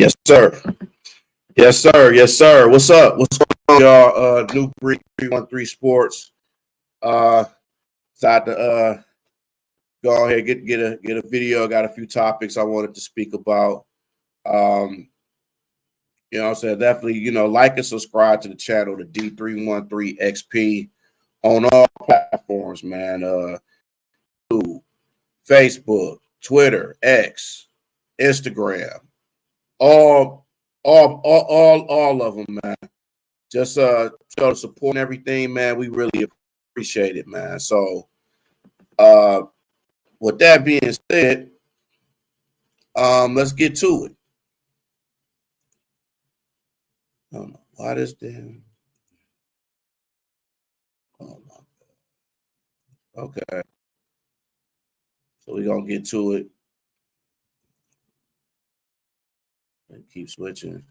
Yes, sir. Yes, sir. Yes, sir. What's up? What's going on, y'all? New 313 Sports. Uh, Decided to go ahead get a video. Got a few topics I wanted to speak about. Um, what I'm saying, definitely, like and subscribe to the channel, the D313XP on all platforms, man. Facebook, Twitter, X, Instagram, all, all of them, man. Just show the support and everything, man. We really appreciate it, man. So, uh, with that being said, let's get to it. I don't know why this damn. Oh my God. Okay, so we're gonna get to it and keep switching.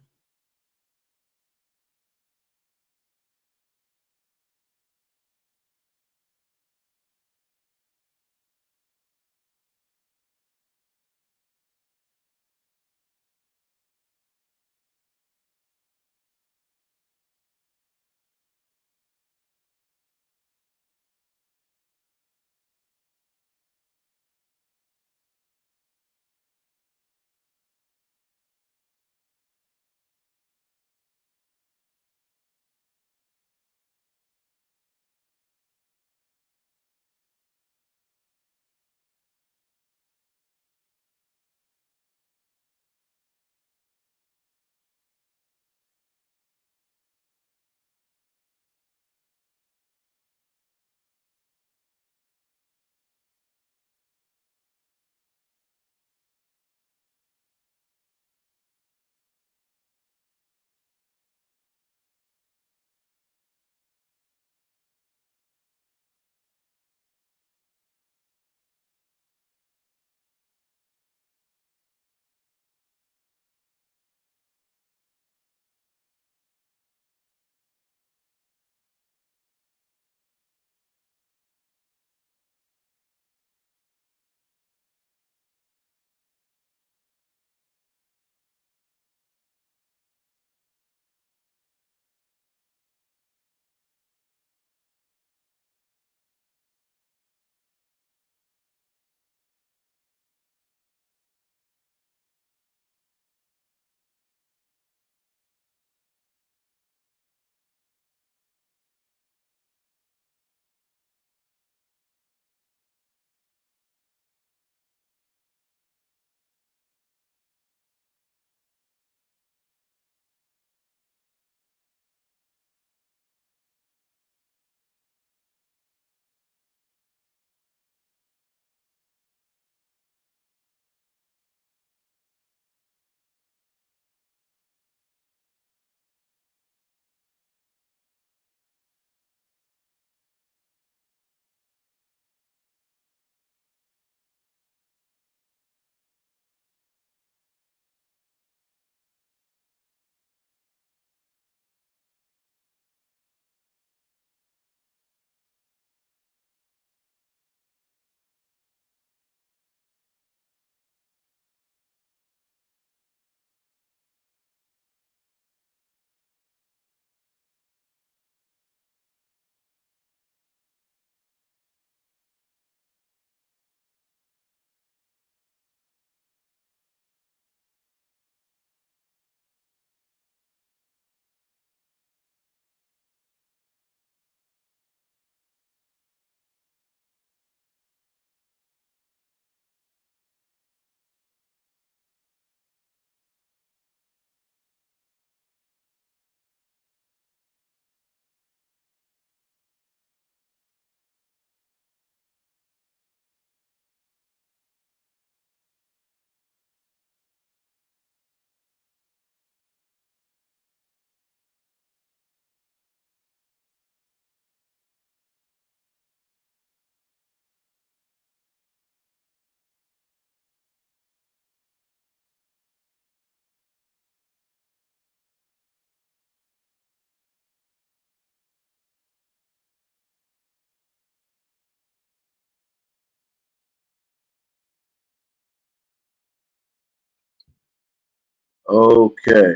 Okay.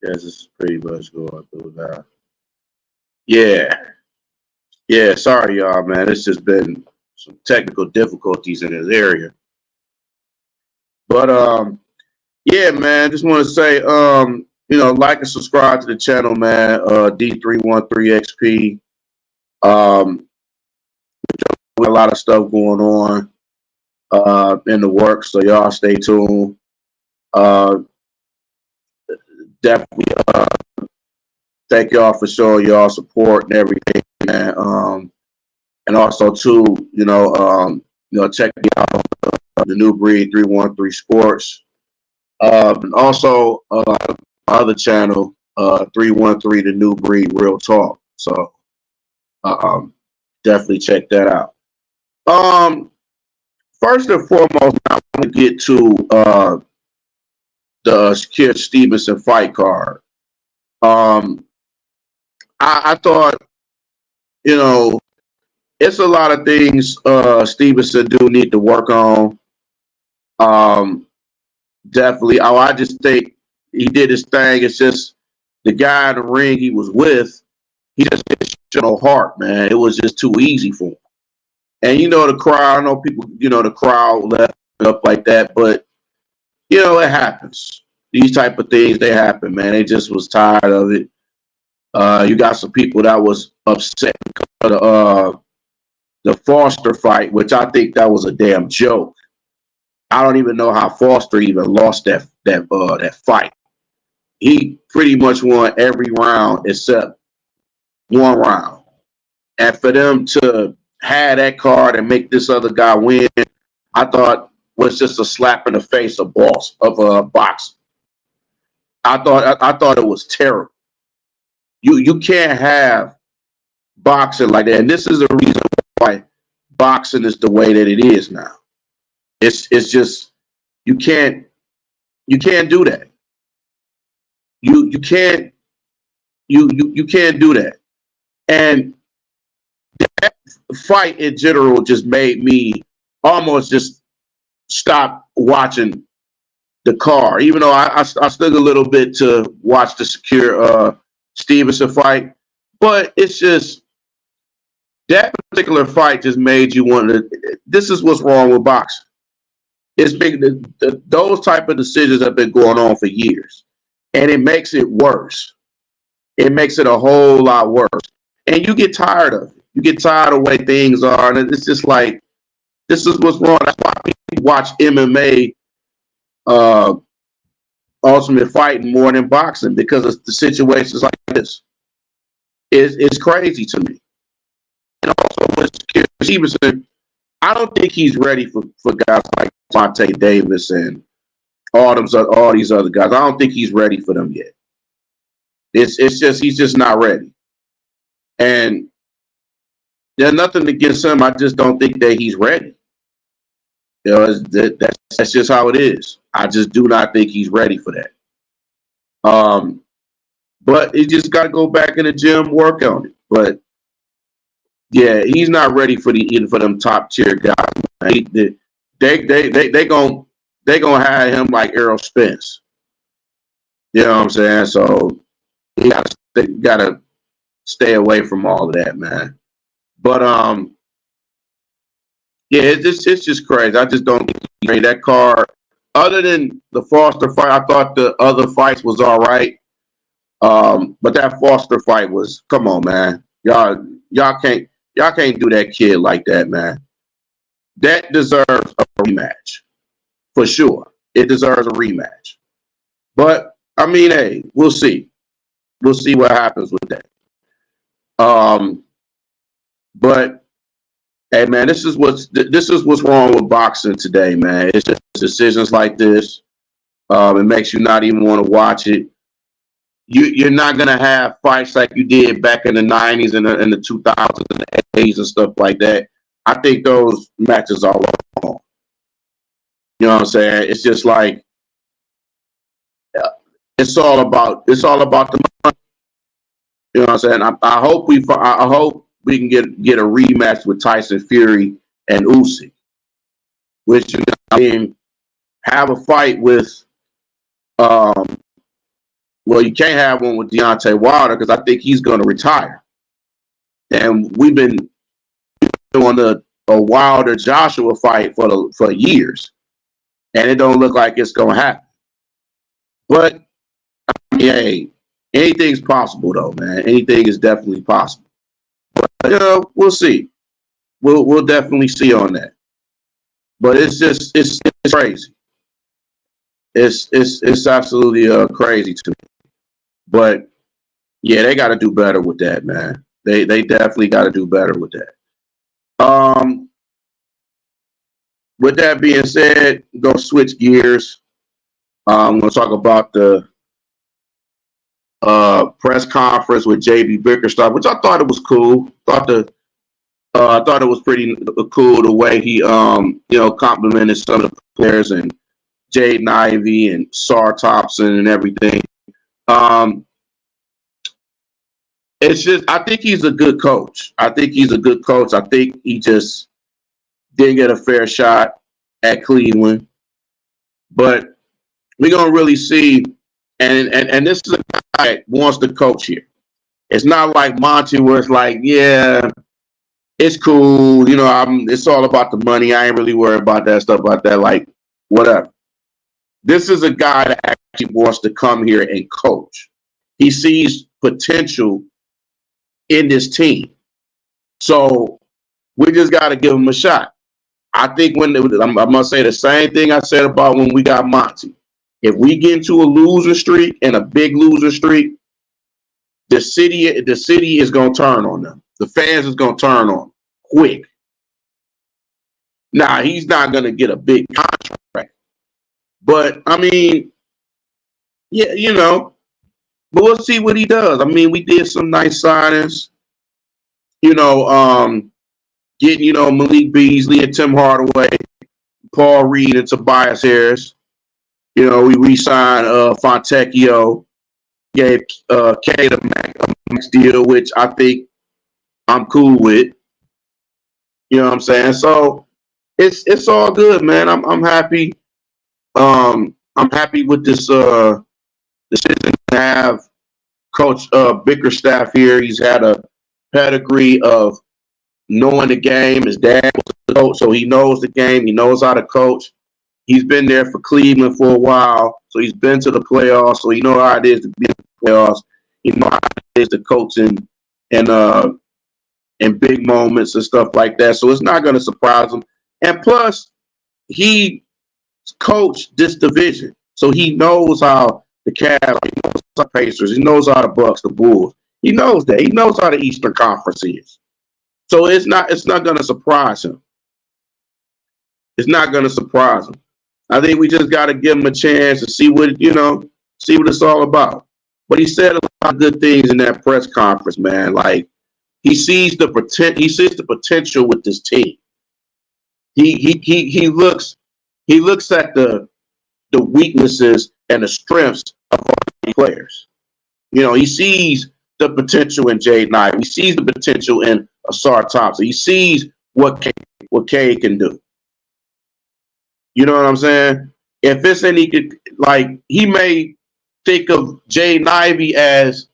Yes, this is pretty much going through now. Yeah. Yeah. Sorry, y'all, man. It's just been some technical difficulties in this area. But yeah, man, just want to say, like and subscribe to the channel, man. D313XP. With a lot of stuff going on in the works, so y'all stay tuned. Uh, Definitely thank y'all for showing y'all support and everything, man. And also too, check me out on the New Breed 313 Sports. And also my other channel, 313 The New Breed Real Talk. So definitely check that out. First and foremost, I want to get to the Shakur Stevenson fight card. I thought, it's a lot of things Stevenson do need to work on. Definitely. I just think he did his thing. It's just the guy in the ring he was with, he just had no heart, man. It was just too easy for him. And the crowd, I know people, the crowd left up like that, but it happens. These type of things, they happen, man. They just was tired of it. You got some people that was upset because of the Foster fight, which I think that was a damn joke. I don't even know how Foster even lost that fight. He pretty much won every round except one round. And for them to have that card and make this other guy win, I thought was just a slap in the face of boxing. I thought it was terrible. You can't have boxing like that, and this is the reason why boxing is the way that it is now. It's just you can't do that. You can't do that. And that fight in general just made me almost just stop watching the card. Even though I stuck a little bit to watch the Shakur Stevenson fight, but it's just that particular fight just made you want to. This is what's wrong with boxing. It's big. Those type of decisions have been going on for years, and it makes it worse. It makes it a whole lot worse, and you get tired of it. You get tired of the way things are, and it's just like this is what's wrong. That's why people watch MMA, Ultimate Fighting more than boxing because of the situations like this. It's crazy to me. And also with Stevenson, I don't think he's ready for guys like Monte Davis and all these other guys. I don't think he's ready for them yet. It's just he's just not ready. And there's nothing against him. I just don't think that he's ready. That's just how it is. I just do not think he's ready for that. But he just got to go back in the gym, work on it. But yeah, he's not ready for them top tier guys. They gonna have him like Errol Spence. You know what I'm saying? So he gotta stay away from all of that, man. But yeah, it's just crazy. I just don't think that card. Other than the Foster fight, I thought the other fights was all right. But that Foster fight was, come on, man. Y'all can't do that kid like that, man. That deserves a rematch. For sure. It deserves a rematch. But I mean, hey, we'll see. We'll see what happens with that. But hey, man, this is what's wrong with boxing today, man. It's just decisions like this. It makes you not even want to watch it. You're not gonna have fights like you did back in the '90s and the 2000s and the '80s and stuff like that. I think those matches are wrong. You know what I'm saying? It's just like it's all about the money. You know what I'm saying? I hope we can get a rematch with Tyson Fury and Usyk, which have a fight with, well, you can't have one with Deontay Wilder because I think he's going to retire. And we've been doing a Wilder Joshua fight for years, and it don't look like it's going to happen. But hey, anything's possible though, man. Anything is definitely possible. But we'll see. We'll definitely see on that. But it's crazy. It's absolutely crazy to me. But yeah, they got to do better with that, man. They definitely got to do better with that. With that being said, go switch gears. I'm going to talk about the press conference with JB Bickerstaff, which I thought it was cool. I thought it was pretty cool the way he complimented some of the players and Jaden Ivey and Sar Thompson and everything. It's just, I think he's a good coach. I think he just didn't get a fair shot at Cleveland. But we're going to really see, and this is a guy that wants to coach here. It's not like Monty where it's like, yeah, it's cool. It's all about the money. I ain't really worried about that stuff like that. Like, whatever. This is a guy that actually wants to come here and coach. He sees potential in this team. So we just got to give him a shot. I think I'm going to say the same thing I said about when we got Monty. If we get into a loser streak and a big loser streak, the city is going to turn on them. The fans is going to turn on them quick. Now, he's not going to get a big contract. But, I mean, yeah, but we'll see what he does. I mean, we did some nice signings. Getting, Malik Beasley and Tim Hardaway, Paul Reed and Tobias Harris. We re-signed Fontecchio, gave Kate a max deal, which I think I'm cool with. You know what I'm saying? So it's all good, man. I'm happy. I'm happy with this decision to have Coach Bickerstaff here. He's had a pedigree of knowing the game. His dad was a coach, so he knows the game. He knows how to coach. He's been there for Cleveland for a while, so he's been to the playoffs, so he knows how it is to be in the playoffs. He knows how it is to coach in big moments and stuff like that. So it's not going to surprise him. And plus, he coached this division, so he knows how the Cavs, he knows how the Pacers, he knows how the Bucks, the Bulls. He knows that. He knows how the Eastern Conference is. So it's not going to surprise him. It's not going to surprise him. I think we just got to give him a chance to see what it's all about. But he said a lot of good things in that press conference, man. Like he sees the potential with this team. He looks at the weaknesses and the strengths of all players. He sees the potential in Jaden Ivey. He sees the potential in Asar Thompson. He sees what K can do. You know what I'm saying? If it's he may think of Jaden Ivey as,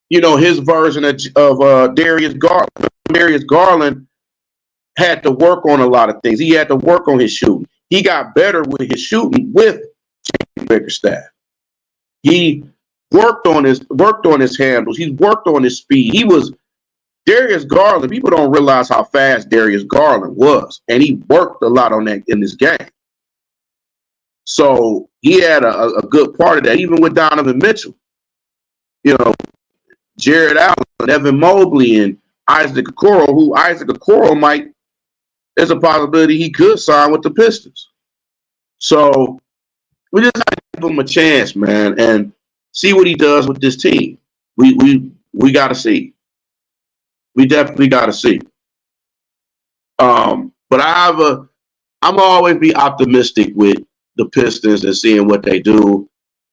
his version of Darius Garland. Darius Garland had to work on a lot of things. He had to work on his shooting. He got better with his shooting with Bickerstaff. He worked on his handles. He worked on his speed. He was Darius Garland. People don't realize how fast Darius Garland was, and he worked a lot on that in this game. So he had a good part of that, even with Donovan Mitchell. Jared Allen, Evan Mobley, and Isaac Okoro, who Isaac Okoro there's a possibility he could sign with the Pistons. So we just got to give him a chance, man, and see what he does with this team. We got to see. We definitely got to see. But I'm always be optimistic with the Pistons and seeing what they do.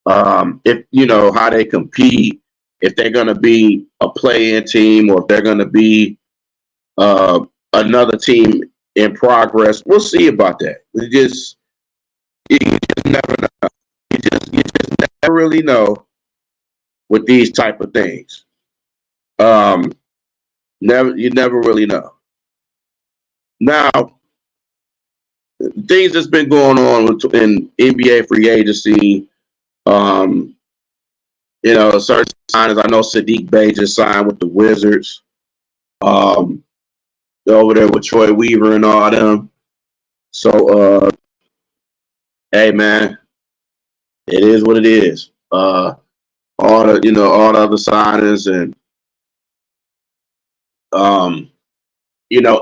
If how they compete, if they're going to be a play-in team or if they're going to be another team in progress. We'll see about that. You just never know. You just never really know with these type of things. You never really know. Now, things that's been going on in NBA free agency, certain signings. I know Sadiq Bey just signed with the Wizards. Over there with Troy Weaver and all them. So, hey man, it is what it is. All the other signings and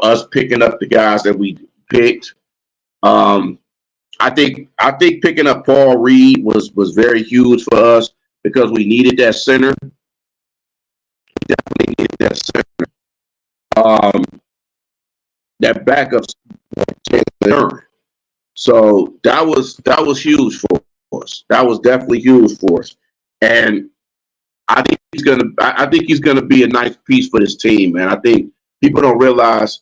us picking up the guys that we picked. I think picking up Paul Reed was very huge for us because we needed that center. We definitely needed that center. That backup, so that was huge for us. That was definitely huge for us, and I think he's gonna be a nice piece for this team, man. I think people don't realize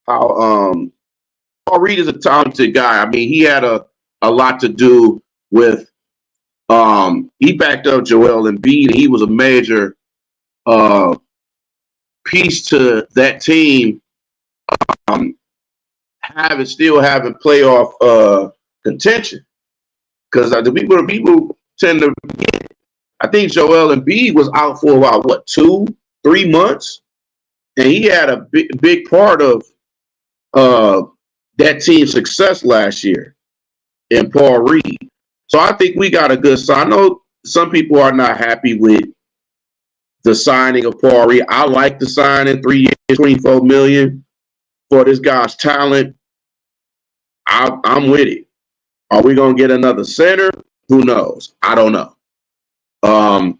how Paul Reed is a talented guy. I mean, he had a lot to do with he backed up Joel Embiid. He was a major piece to that team still having playoff contention, because the people tend to forget. I think Joel Embiid was out for about 2-3 months, and he had a big part of that team's success last year in Paul Reed. So I think we got a good sign. I know some people are not happy with the signing of Paul Reed. I like the signing, 3 years, $24 million for this guy's talent. I'm with it. Are we gonna get another center? Who knows? I don't know. Are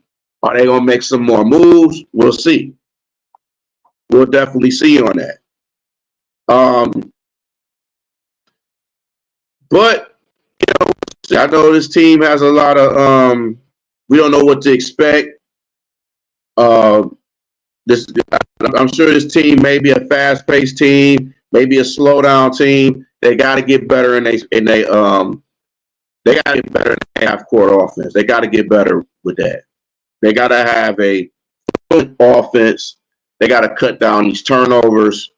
they gonna make some more moves? We'll see. We'll definitely see on that. But I know this team has a lot of we don't know what to expect. I'm sure this team may be a fast-paced team, maybe a slow-down team. They got to get better, and they got to get better in the half-court offense. They got to get better with that. They got to have a good offense. They got to cut down these turnovers,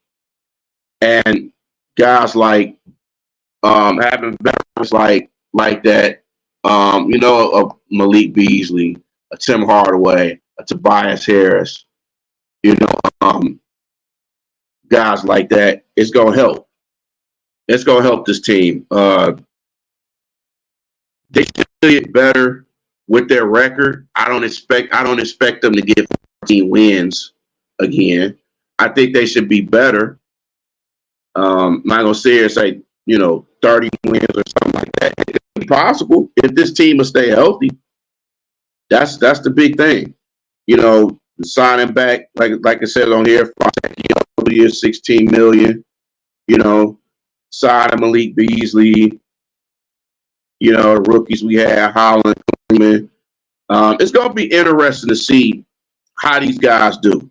and guys like having veterans like that. A Malik Beasley, a Tim Hardaway, a Tobias Harris. Guys like that. It's gonna help. It's gonna help this team. They should get better with their record. I don't expect them to get 14 wins again. I think they should be better. I'm not gonna say it's like 30 wins or something like that. It's possible if this team will stay healthy. That's the big thing. Signing back, like I said on here, 5 years, $16 million. Signing Malik Beasley. The rookies we had, Holland, Cleveland. It's going to be interesting to see how these guys do.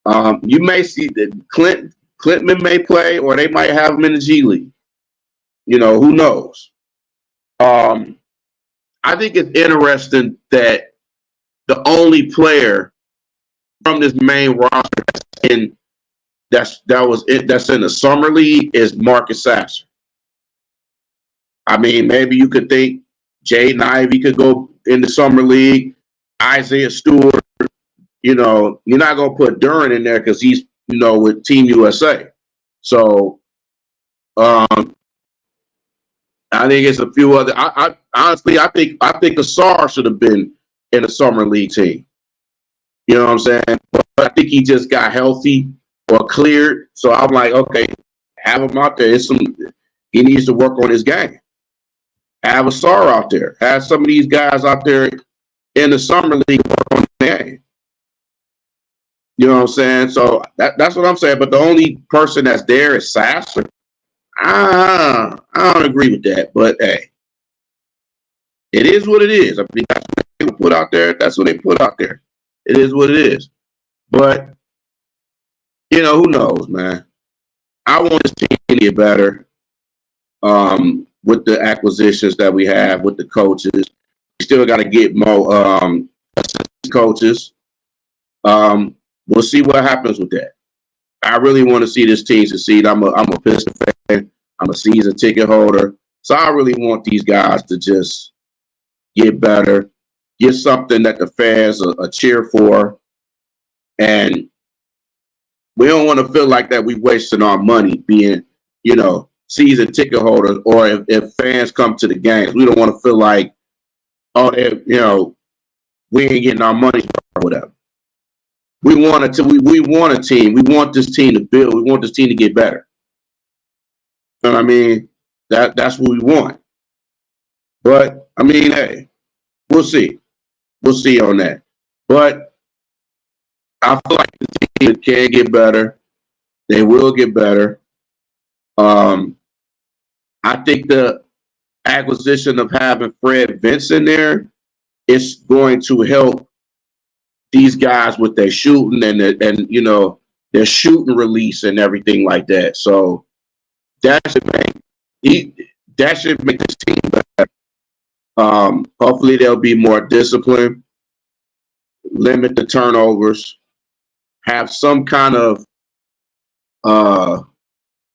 You may see that Clinton may play, or they might have him in the G League. Who knows? I think it's interesting that the only player from this main roster that's in the summer league is Marcus Sasser. I mean, maybe you could think Jaden Ivey could go in the summer league. Isaiah Stewart, you're not gonna put Duran in there because he's with Team USA. So, I think it's a few other. I honestly, I think Asar should have been in the summer league team. You know what I'm saying? But I think he just got healthy or cleared. So I'm like, okay, have him out there. He needs to work on his game. Have Asar out there. Have some of these guys out there in the summer league work on the game. You know what I'm saying? So that's what I'm saying. But the only person that's there is Sasser. I don't agree with that. But hey, it is what it is. I mean, that's what they put out there. That's what they put out there. It is what it is. But who knows, man? I want this team to get better. with the acquisitions that we have with the coaches. We still got to get more assistant coaches. We'll see what happens with that. I really want to see this team succeed. I'm a Piston fan. I'm a season ticket holder. So I really want these guys to just get better, get something that the fans are cheer for. And we don't want to feel like that we wasting our money being, season ticket holders, or if fans come to the games. We don't want to feel like, we ain't getting our money or whatever. We want a team. We want this team to build. We want this team to get better. You know what I mean? That's what we want. But I mean, hey, we'll see. We'll see on that. But I feel like the team can get better. They will get better. I think the acquisition of having Fred Vinson there is going to help these guys with their shooting and their shooting release and everything like that. So that should make this team better. Hopefully they'll be more disciplined, limit the turnovers, have some kind of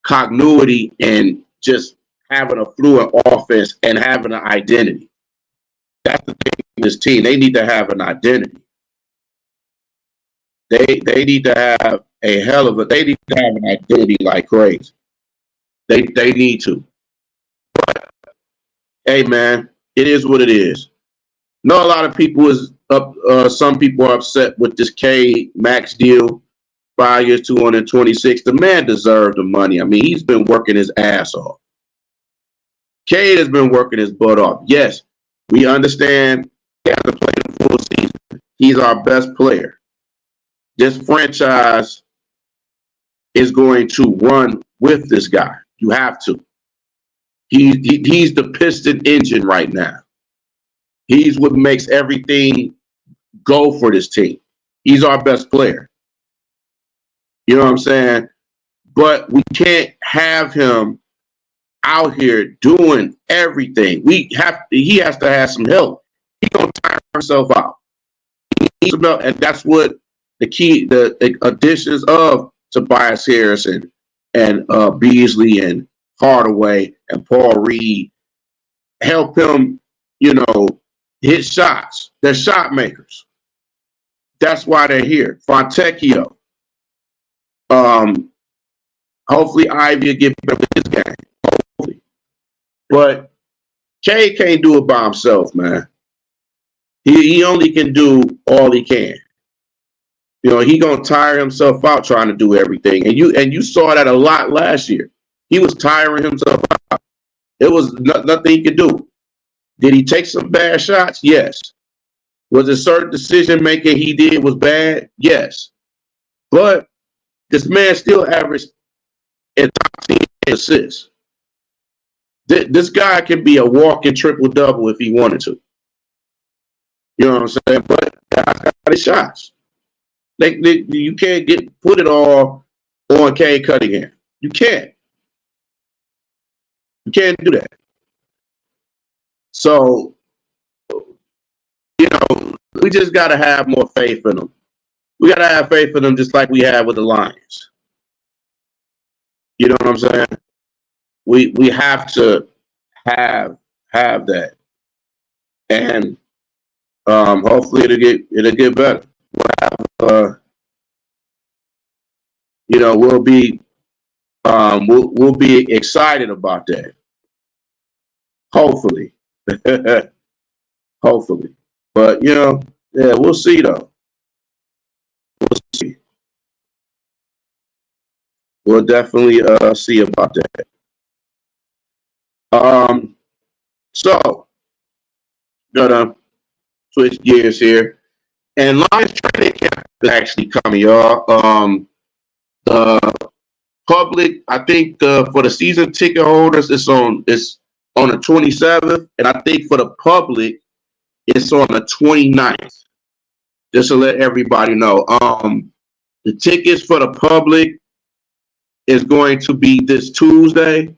continuity, and just having a fluid offense and having an identity. That's the thing with this team. They need to have an identity. They need to have they need to have an identity like crazy. They need to. But hey man, it is what it is. Know a lot of people some people are upset with this K Max deal, 5 years, 226. The man deserved the money. I mean, he's been working his ass off. Cade has been working his butt off. Yes, we understand he has to play the full season. He's our best player. This franchise is going to run with this guy. You have to. He's the piston engine right now. He's what makes everything go for this team. He's our best player. You know what I'm saying? But we can't have him out here doing everything. He has to have some help. He's gonna tire himself out. He needs some help, and that's what the additions of Tobias Harris and Beasley and Hardaway and Paul Reed help him, hit shots. They're shot makers. That's why they're here. Fontecchio. Hopefully Ivy will get better with this game. Hopefully. But K can't do it by himself, man. He only can do all he can. He gonna tire himself out trying to do everything. And you saw that a lot last year. He was tiring himself out. It was nothing he could do. Did he take some bad shots? Yes. Was a certain decision making he did was bad? Yes. But this man still averaged in top 10 assists. This guy can be a walking triple-double if he wanted to. You know what I'm saying? But guys got his shots. You can't put it all on Cade Cunningham. You can't. You can't do that. So, we just got to have more faith in them. We got to have faith in them just like we have with the Lions. You know what I'm saying? We have to have that. And hopefully it'll get better. We'll be excited about that. Hopefully. Hopefully. But we'll see though. We'll see. We'll definitely see about that. So gonna switch gears here. And Lions training camp is actually coming, y'all. The public, I think for the season ticket holders, it's on the 27th, and I think for the public, it's on the 29th. Just to let everybody know. The tickets for the public is going to be this Tuesday.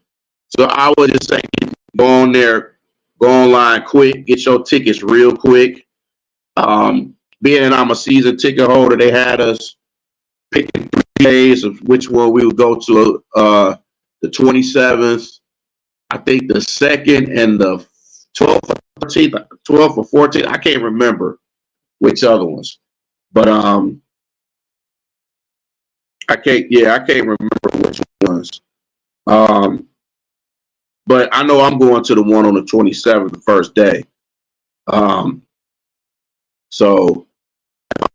So I would just say Go on there, go online quick, get your tickets real quick. Being I'm a season ticket holder, they had us picking 3 days of which one we would go to. The 27th, I think the 2nd, and the 12th, 13th, 12th or 14th. I can't remember which other ones, but I can't remember which ones. But I know I'm going to the one on the 27th, the first day. So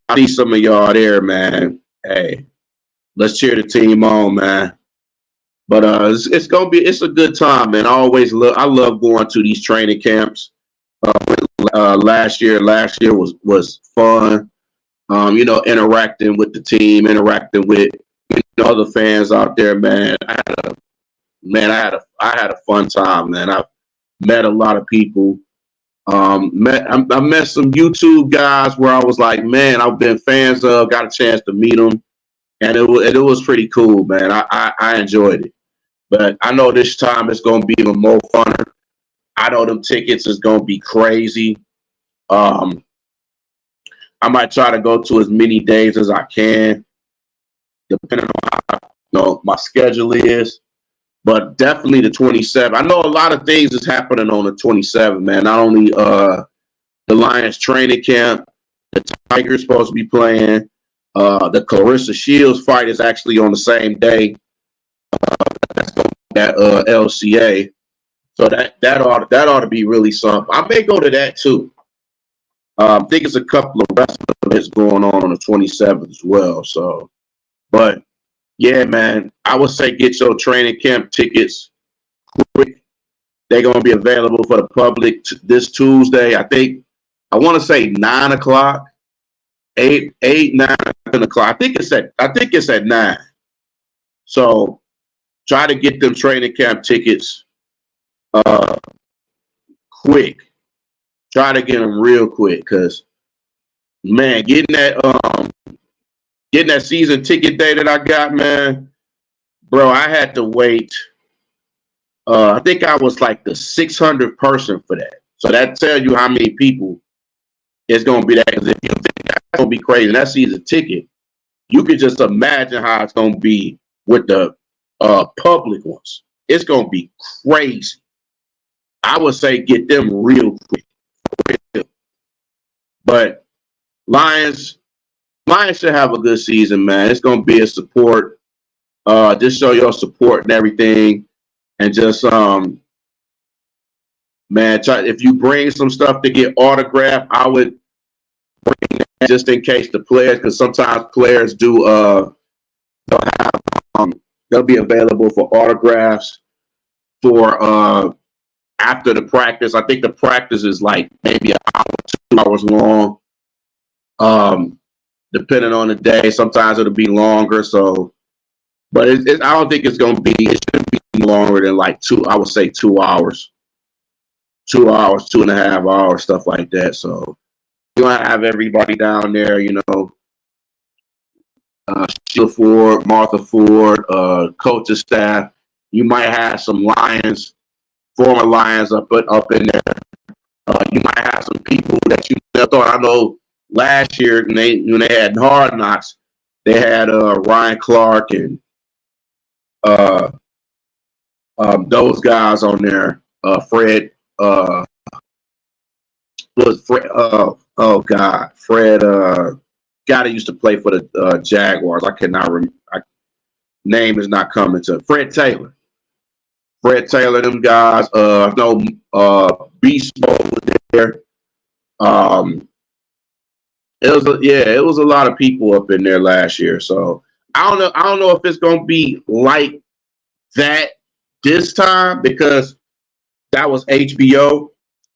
I see some of y'all there, man. Hey, let's cheer the team on, man. But it's gonna be a good time, man. I love going to these training camps. Last year was fun. Interacting with the team, interacting with other fans out there, man. I had a fun time, man. I met a lot of people. I met some YouTube guys where I was like, man, I've been fans of. Got a chance to meet them, and it was pretty cool, man. I enjoyed it. But I know this time it's gonna be even more funner. I know them tickets is gonna be crazy. I might try to go to as many days as I can, depending on how my schedule is. But definitely the 27th. I know a lot of things is happening on the 27th, man. Not only the Lions training camp, the Tigers supposed to be playing. The Clarissa Shields fight is actually on the same day. That's going at LCA. So that ought to be really something. I may go to that too. I think it's a couple of wrestlers going on the 27th as well. So, but yeah, man, I would say get your training camp tickets quick. They're going to be available for the public this Tuesday. I want to say 9 o'clock, 9 o'clock. I think it's at 9. So try to get them training camp tickets quick. Try to get them real quick, because man, getting that season ticket day that I got, man, bro, I had to wait. I think I was like the 600th person for that. So that tells you how many people it's going to be. That, because if you think that's going to be crazy, that season ticket, you can just imagine how it's going to be with the public ones. It's going to be crazy. I would say get them real quick. But Lions should have a good season, man. It's going to be a support. Just show your support and everything. And just, man, if you bring some stuff to get autographed, I would bring that just in case the players, because sometimes players they'll be available for autographs for after the practice. I think the practice is like maybe an hour, 2 hours long. Depending on the day, sometimes it'll be longer. So, but I don't think it's going to be. It shouldn't be longer than like 2. I would say 2 hours, 2 hours, 2.5 hours, stuff like that. So you're gonna have everybody down there, Sheila Ford, Martha Ford, coaching staff. You might have some former Lions up in there. You might have some people that you thought. I know last year when they had Hard Knocks, they had Ryan Clark and those guys on there. Fred was Fred. Oh God, Fred. Guy that used to play for the Jaguars. I cannot remember. Name is not coming to Fred Taylor. Them guys. I know Beast Mode was there. It was a lot of people up in there last year. So I don't know if it's gonna be like that this time, because that was HBO.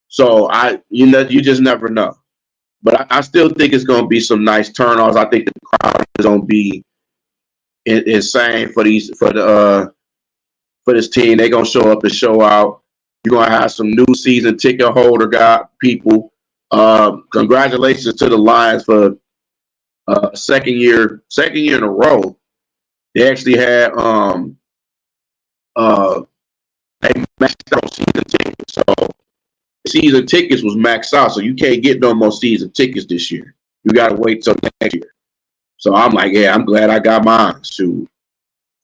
So you just never know. But I still think it's gonna be some nice turnoffs. I think the crowd is gonna be insane for this team. They're gonna show up and show out. You're gonna have some new season ticket holder people. Congratulations to the Lions for second year in a row. They actually had they maxed out season tickets. So season tickets was maxed out, so you can't get no more season tickets this year. You got to wait till next year. So I'm like, yeah, I'm glad I got mine too,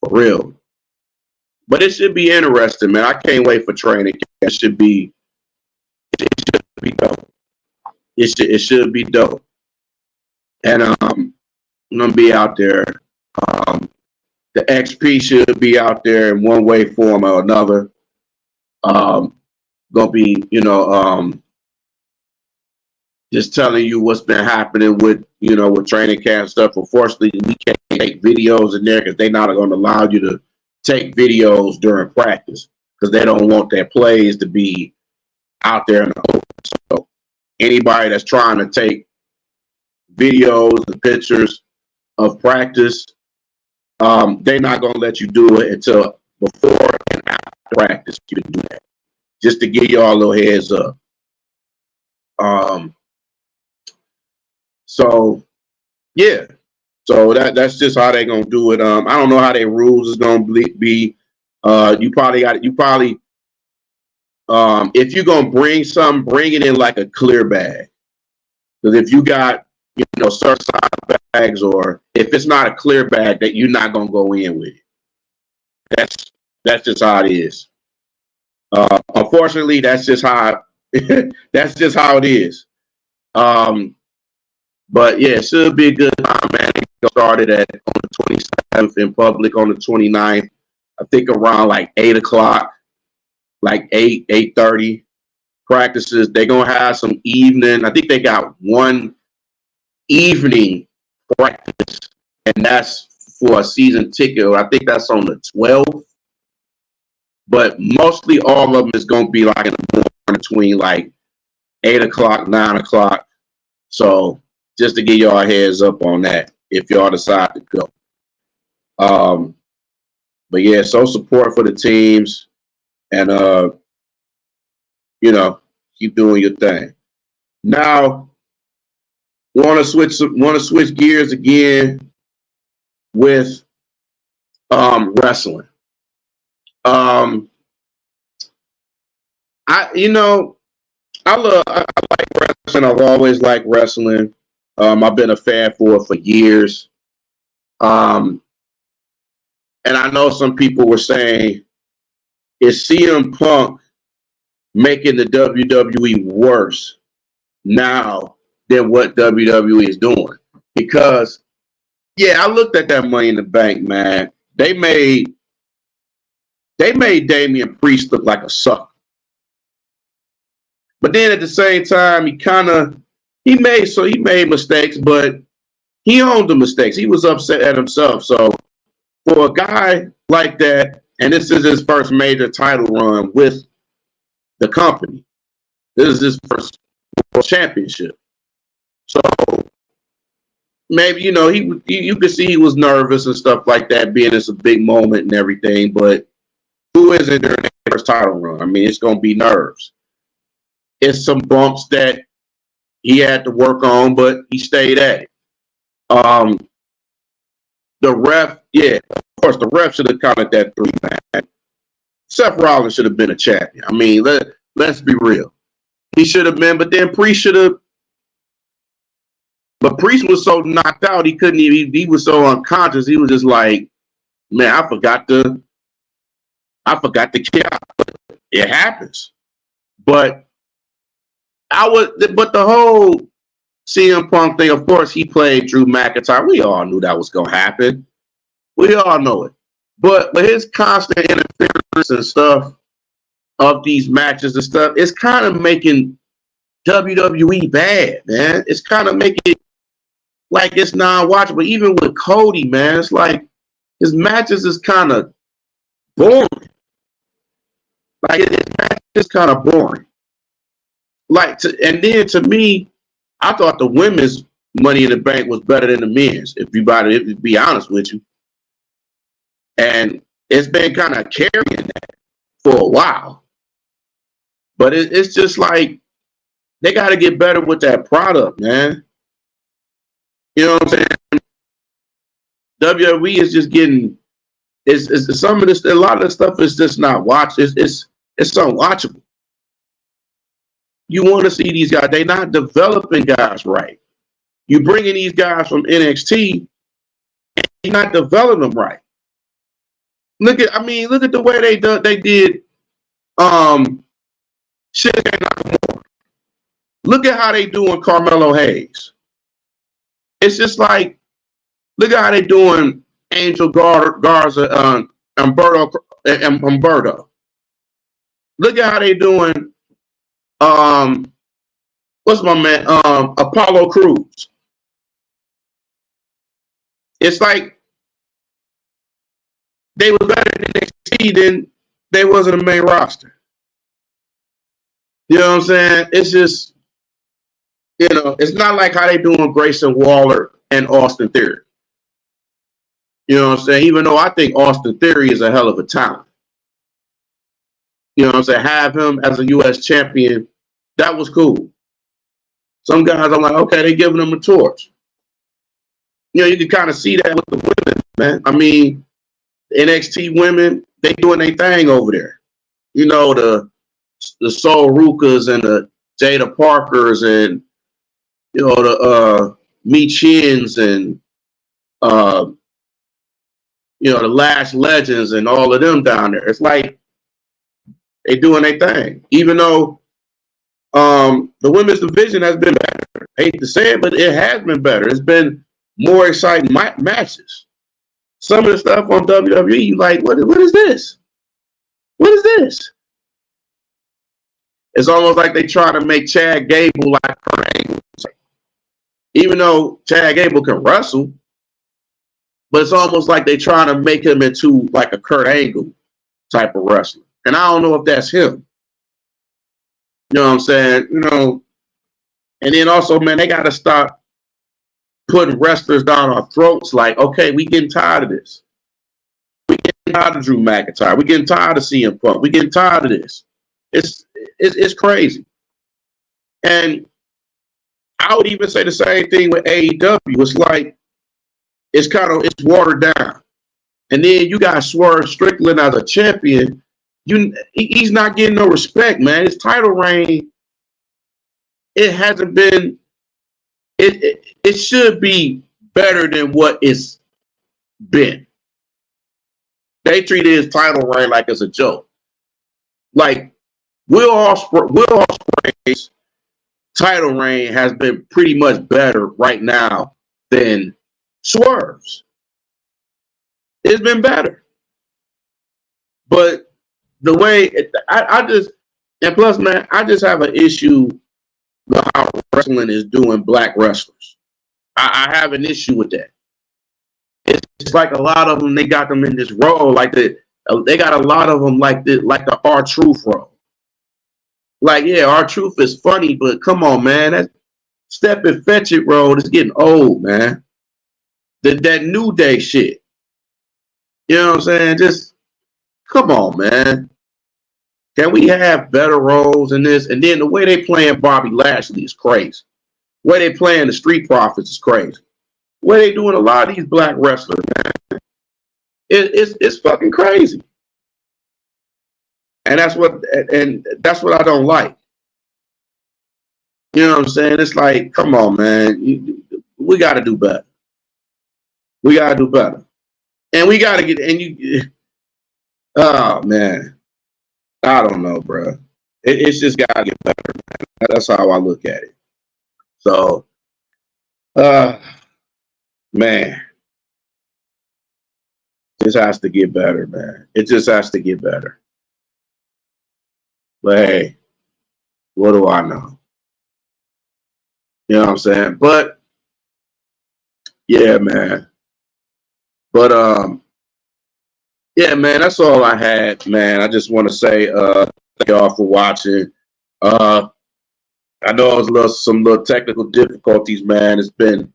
for real. But it should be interesting, man. I can't wait for training. It should be dope. It should be dope. And I'm gonna be out there. The XP should be out there in one way, form, or another. Gonna be, just telling you what's been happening with, with training camp stuff. Unfortunately, we can't take videos in there because they're not going to allow you to take videos during practice because they don't want their plays to be out there in the open. So anybody that's trying to take videos and pictures of practice, they're not going to let you do it until before and after practice. You can do that. Just to give y'all a little heads up. So yeah, so that's just how they're gonna do it. I don't know how their rules is gonna be. You probably if you're gonna bring something, bring it in like a clear bag. Because if you got certain size bags, or if it's not a clear bag, that you're not gonna go in with it. That's just how it is. Unfortunately, that's just how that's just how it is. But yeah, it should be a good time, man. It started on the 27th in public on the 29th. I think around like 8 o'clock, like 8:30 practices. They're gonna have some evening. I think they got one evening practice, and that's for a season ticket. I think that's on the 12th. But mostly all of them is gonna be like in the morning between like 8 o'clock, 9 o'clock. So just to give y'all a heads up on that if y'all decide to go. But yeah, so support for the teams and keep doing your thing. Now, want to switch gears again with wrestling. I like wrestling. I've always liked wrestling. I've been a fan for years. And I know some people were saying, is CM Punk making the WWE worse now than what WWE is doing? Because, yeah, I looked at that Money in the Bank, man. They made Damian Priest look like a sucker. But then at the same time, he made mistakes, but he owned the mistakes. He was upset at himself. So for a guy like that, and this is his first major title run with the company, this is his first world championship. So maybe, you could see he was nervous and stuff like that, being it's a big moment and everything, but who isn't during their first title run? I mean, it's going to be nerves. It's some bumps that he had to work on, but he stayed at it. The ref, yeah, of course, the ref should have counted that 3, man. Seth Rollins should have been a champion. I mean, let's be real. He should have been, but then Priest should have. But Priest was so knocked out, he couldn't even, he was so unconscious. He was just like, man, I forgot to kick out. It happens. But the whole CM Punk thing, of course, he played Drew McIntyre. We all knew that was going to happen. We all know it. But his constant interference and stuff of these matches and stuff, it's kind of making WWE bad, man. It's kind of making it like it's non-watchable. Even with Cody, man, it's like his matches is kind of boring. Like his match is kind of boring. And then to me, I thought the women's Money in the Bank was better than the men's, if to be honest with you. And it's been kind of carrying that for a while. But it's just like they got to get better with that product, man. You know what I'm saying? WWE is just getting it's some of this. A lot of the stuff is just not watched. It's It's unwatchable. You want to see these guys. They're not developing guys right. You bringing these guys from NXT, and you're not developing them right. Look at the way they did Shinsuke Nakamura. Look at how they doing Carmelo Hayes. It's just like, look at how they doing Angel Garza, Humberto. Look at how they doing what's my man? Apollo Crews. It's like they were better in NXT than they was in the main roster. You know what I'm saying? It's just, it's not like how they doing Grayson Waller and Austin Theory. You know what I'm saying? Even though I think Austin Theory is a hell of a talent. You know what I'm saying? Have him as a U.S. champion, that was cool. Some guys, I'm like, okay, they giving them a torch. You can kind of see that with the women, man. I mean, NXT women, they doing their thing over there. The Sol Rukas and the Jada Parkers and, the Mi Chins and, the Lash Legends and all of them down there. It's like they doing their thing. Even though the women's division has been better. I hate to say it, but it has been better. It's been more exciting matches. Some of the stuff on WWE, you like, what is this? What is this? It's almost like they try to make Chad Gable like Kurt Angle. Even though Chad Gable can wrestle, but it's almost like they trying to make him into like a Kurt Angle type of wrestler. And I don't know if that's him. You know what I'm saying? And then also, man, they got to stop putting wrestlers down our throats. Like, okay, we getting tired of this. We getting tired of Drew McIntyre. We getting tired of CM Punk. We getting tired of this. It's crazy. And I would even say the same thing with AEW. It's like it's watered down. And then you got Swerve Strickland as a champion. He's not getting no respect, man. His title reign, it hasn't been. It should be better than what it's been. They treated his title reign like it's a joke. Like Will Ospreay's title reign has been pretty much better right now than Swerve's. It's been better. But the way and plus, man, I just have an issue with how wrestling is doing black wrestlers. I have an issue with that. It's like a lot of them, they got them in this role, like they got a lot of them like the R-Truth role. Like, yeah, R-Truth is funny, but come on, man, that Step and Fetch It road is getting old, man. That New Day shit. You know what I'm saying? Just come on, man. Can we have better roles in this? And then the way they playing Bobby Lashley is crazy. The way they playing the Street Profits is crazy. The way they doing a lot of these black wrestlers, man, it's fucking crazy. And that's what I don't like. You know what I'm saying? It's like, come on, man. We got to do better. We got to do better. And we got to get, oh, man. I don't know, bro. It's just got to get better, man. That's how I look at it. So, man. This has to get better, man. It just has to get better. But, hey, what do I know? You know what I'm saying? But, yeah, man. But, yeah, man, that's all I had, man. I just want to say thank y'all for watching. I know it was some little technical difficulties, man. It's been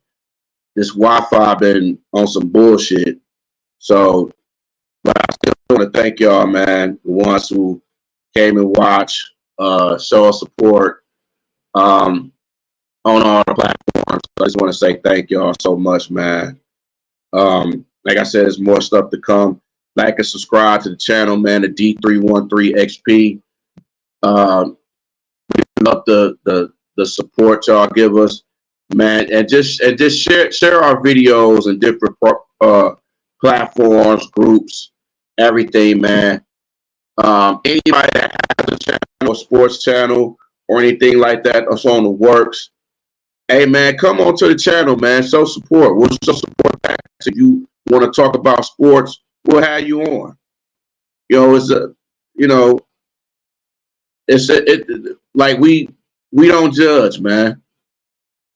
this Wi-Fi been on some bullshit. So, but I still want to thank y'all, man, the ones who came and watched, show us support on all the platforms. I just want to say thank y'all so much, man. Like I said, there's more stuff to come. Like and subscribe to the channel, man, the D313XP. Um, we love the support y'all give us, man, and just share our videos and different platforms, groups, everything, man. Anybody that has a channel, a sports channel, or anything like that, or on the works, hey man, come on to the channel, man. Show support. We'll show support back. If you want to talk about sports, we'll have you on. You know, like we don't judge, man.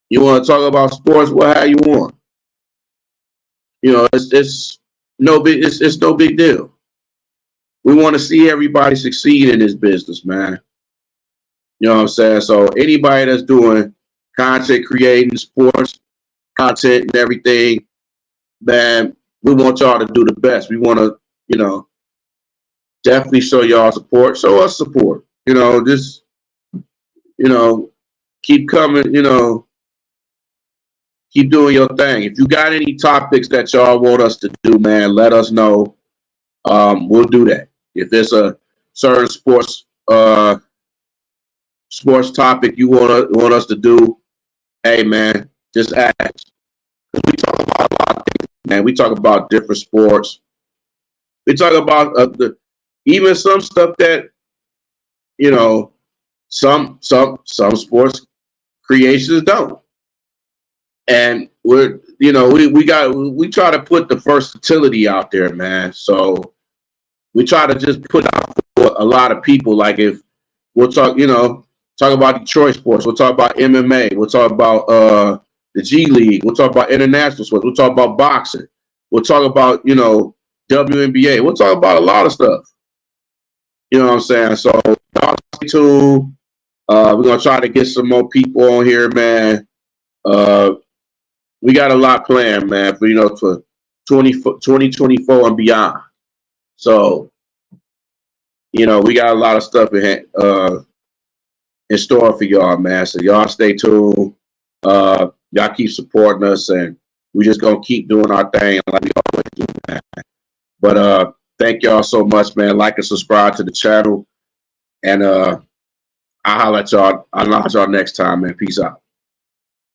You want to talk about sports, we'll have you on. You know, it's no big it's no big deal. We want to see everybody succeed in this business, man. You know what I'm saying? So anybody that's doing content creating, sports, content and everything, man, we want y'all to do the best. We want to, definitely show y'all support. Show us support. Just, keep coming, keep doing your thing. If you got any topics that y'all want us to do, man, let us know. We'll do that. If there's a certain sports topic you want us to do, hey man, just ask. We talk about a lot of things, man. We talk about different sports. We talk about even some stuff that some sports creations don't. And we try to put the versatility out there, man. So we try to just put out for a lot of people. Like if we'll talk about Detroit sports, we'll talk about MMA, we'll talk about the G League, we'll talk about international sports, we'll talk about boxing, we'll talk about WNBA, we'll talk about a lot of stuff. You know what I'm saying? So stay tuned. We're gonna try to get some more people on here, man. We got a lot planned, man, for 2024 and beyond. So, we got a lot of stuff in store for y'all, man. So y'all stay tuned. Y'all keep supporting us, and we just gonna keep doing our thing like we always do, man. But thank y'all so much, man. Like and subscribe to the channel, and I'll holler at y'all next time, man. Peace out.